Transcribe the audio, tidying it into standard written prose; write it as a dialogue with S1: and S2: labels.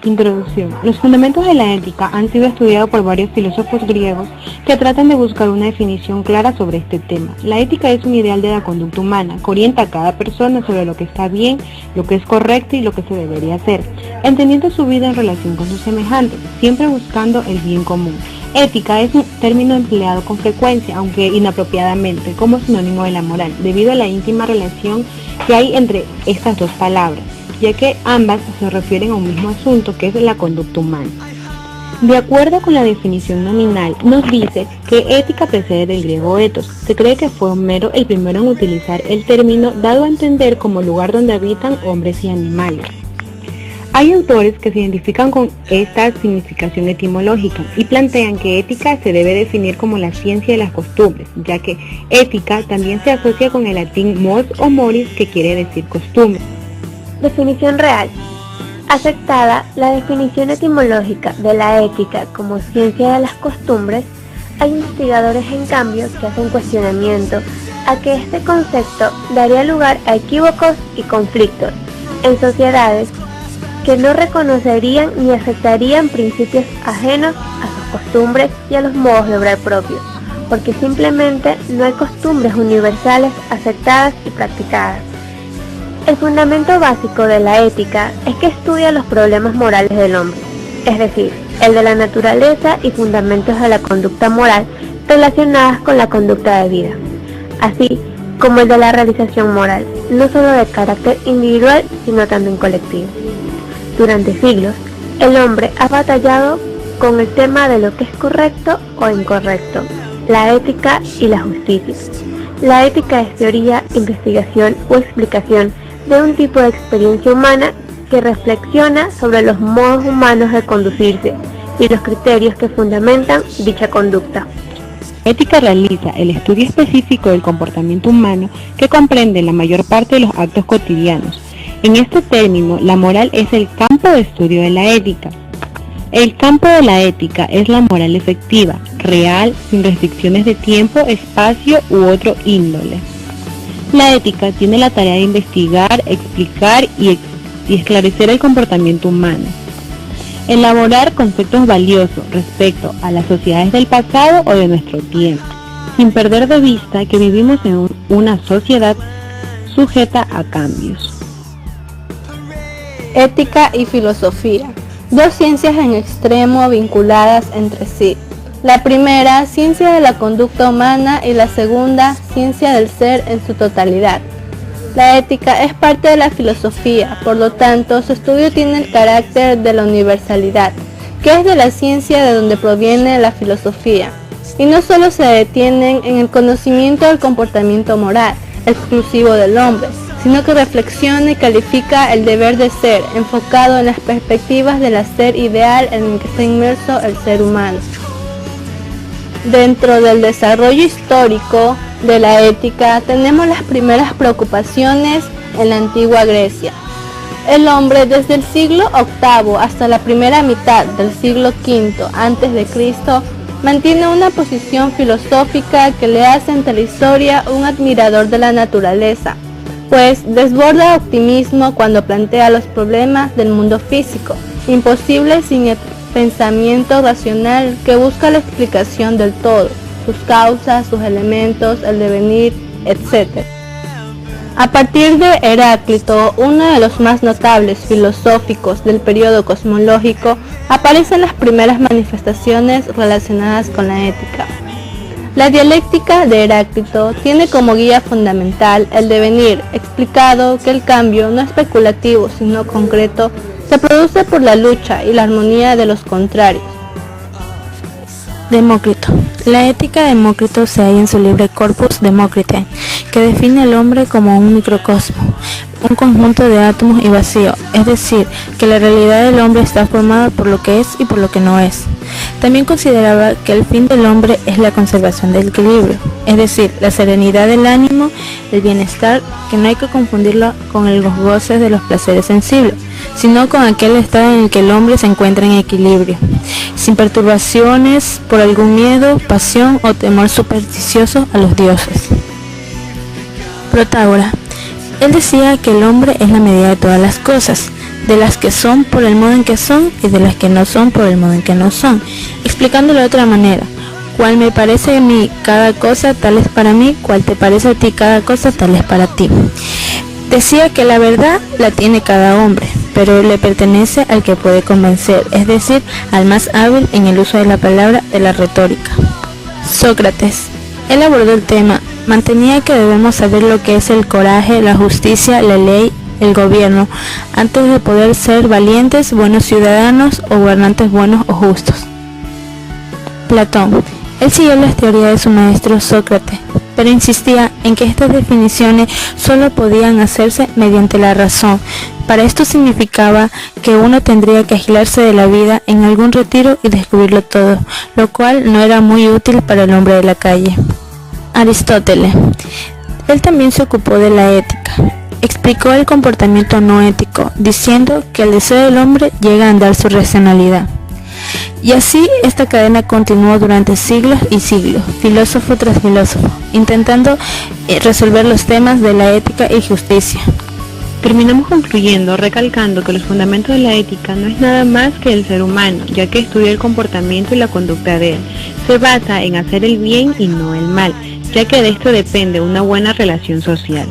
S1: Introducción. Los fundamentos de la ética han sido estudiados por varios filósofos griegos que tratan de buscar una definición clara sobre este tema. La ética es un ideal de la conducta humana que orienta a cada persona sobre lo que está bien, lo que es correcto y lo que se debería hacer, entendiendo su vida en relación con sus semejantes, siempre buscando el bien común. Ética es un término empleado con frecuencia, aunque inapropiadamente, como sinónimo de la moral, debido a la íntima relación que hay entre estas dos palabras, ya que ambas se refieren a un mismo asunto que es la conducta humana. De acuerdo con la definición nominal, nos dice que ética precede del griego ethos. Se cree que fue Homero el primero en utilizar el término, dado a entender como lugar donde habitan hombres y animales. Hay autores que se identifican con esta significación etimológica y plantean que ética se debe definir como la ciencia de las costumbres, ya que ética también se asocia con el latín mors o moris, que quiere decir costumbre.
S2: Definición real. Aceptada la definición etimológica de la ética como ciencia de las costumbres, hay investigadores en cambio que hacen cuestionamiento a que este concepto daría lugar a equívocos y conflictos en sociedades que no reconocerían ni aceptarían principios ajenos a sus costumbres y a los modos de obrar propios, porque simplemente no hay costumbres universales aceptadas y practicadas. El fundamento básico de la ética es que estudia los problemas morales del hombre, es decir, el de la naturaleza y fundamentos de la conducta moral relacionadas con la conducta de vida, así como el de la realización moral, no solo de carácter individual, sino también colectivo. Durante siglos, el hombre ha batallado con el tema de lo que es correcto o incorrecto, la ética y la justicia. La ética es teoría, investigación o explicación de un tipo de experiencia humana que reflexiona sobre los modos humanos de conducirse y los criterios que fundamentan dicha conducta.
S1: La ética realiza el estudio específico del comportamiento humano que comprende la mayor parte de los actos cotidianos. En este término, la moral es el campo de estudio de la ética. El campo de la ética es la moral efectiva, real, sin restricciones de tiempo, espacio u otro índole. La ética tiene la tarea de investigar, explicar y esclarecer el comportamiento humano. Elaborar conceptos valiosos respecto a las sociedades del pasado o de nuestro tiempo, sin perder de vista que vivimos en una sociedad sujeta a cambios.
S3: Ética y filosofía, dos ciencias en extremo vinculadas entre sí. La primera, ciencia de la conducta humana, y la segunda, ciencia del ser en su totalidad. La ética es parte de la filosofía, por lo tanto, su estudio tiene el carácter de la universalidad, que es de la ciencia de donde proviene la filosofía, y no solo se detienen en el conocimiento del comportamiento moral, exclusivo del hombre, sino que reflexiona y califica el deber de ser, enfocado en las perspectivas del hacer ideal en el que está inmerso el ser humano. Dentro del desarrollo histórico de la ética tenemos las primeras preocupaciones en la antigua Grecia. El hombre desde el siglo VIII hasta la primera mitad del siglo V a.C. mantiene una posición filosófica que le hace ante la historia un admirador de la naturaleza, pues desborda optimismo cuando plantea los problemas del mundo físico, imposibles sin el pensamiento racional que busca la explicación del todo, sus causas, sus elementos, el devenir, etc. A partir de Heráclito, uno de los más notables filosóficos del periodo cosmológico, aparecen las primeras manifestaciones relacionadas con la ética. La dialéctica de Heráclito tiene como guía fundamental el devenir, explicado que el cambio no especulativo sino concreto se produce por la lucha y la armonía de los contrarios.
S4: Demócrito. La ética de Demócrito se halla en su libro Corpus Democritae, que define al hombre como un microcosmo, un conjunto de átomos y vacío, es decir, que la realidad del hombre está formada por lo que es y por lo que no es. También consideraba que el fin del hombre es la conservación del equilibrio, es decir, la serenidad del ánimo, el bienestar, que no hay que confundirlo con los goces de los placeres sensibles, sino con aquel estado en el que el hombre se encuentra en equilibrio, sin perturbaciones por algún miedo, pasión o temor supersticioso a los dioses. Protágora. Él decía que el hombre es la medida de todas las cosas. de las que son por el modo en que son y de las que no son por el modo en que no son. Explicándolo de otra manera, cual me parece a mí cada cosa, tal es para mí; cual te parece a ti cada cosa, tal es para ti. Decía que la verdad la tiene cada hombre, pero le pertenece al que puede convencer, es decir, al más hábil en el uso de la palabra, de la retórica. Sócrates. Él abordó el tema, mantenía que debemos saber lo que es el coraje, la justicia, la ley, el gobierno, antes de poder ser valientes, buenos ciudadanos o gobernantes buenos o justos. Platón. Él siguió las teorías de su maestro Sócrates, pero insistía en que estas definiciones solo podían hacerse mediante la razón. Para esto significaba que uno tendría que aislarse de la vida en algún retiro y descubrirlo todo, lo cual no era muy útil para el hombre de la calle. Aristóteles. Él también se ocupó de la ética. Explicó el comportamiento no ético, diciendo que el deseo del hombre llega a andar su racionalidad. Y así esta cadena continuó durante siglos y siglos, filósofo tras filósofo, intentando resolver los temas de la ética y justicia.
S1: Terminamos concluyendo recalcando que los fundamentos de la ética no es nada más que el ser humano, ya que estudia el comportamiento y la conducta de él. Se basa en hacer el bien y no el mal, ya que de esto depende una buena relación social.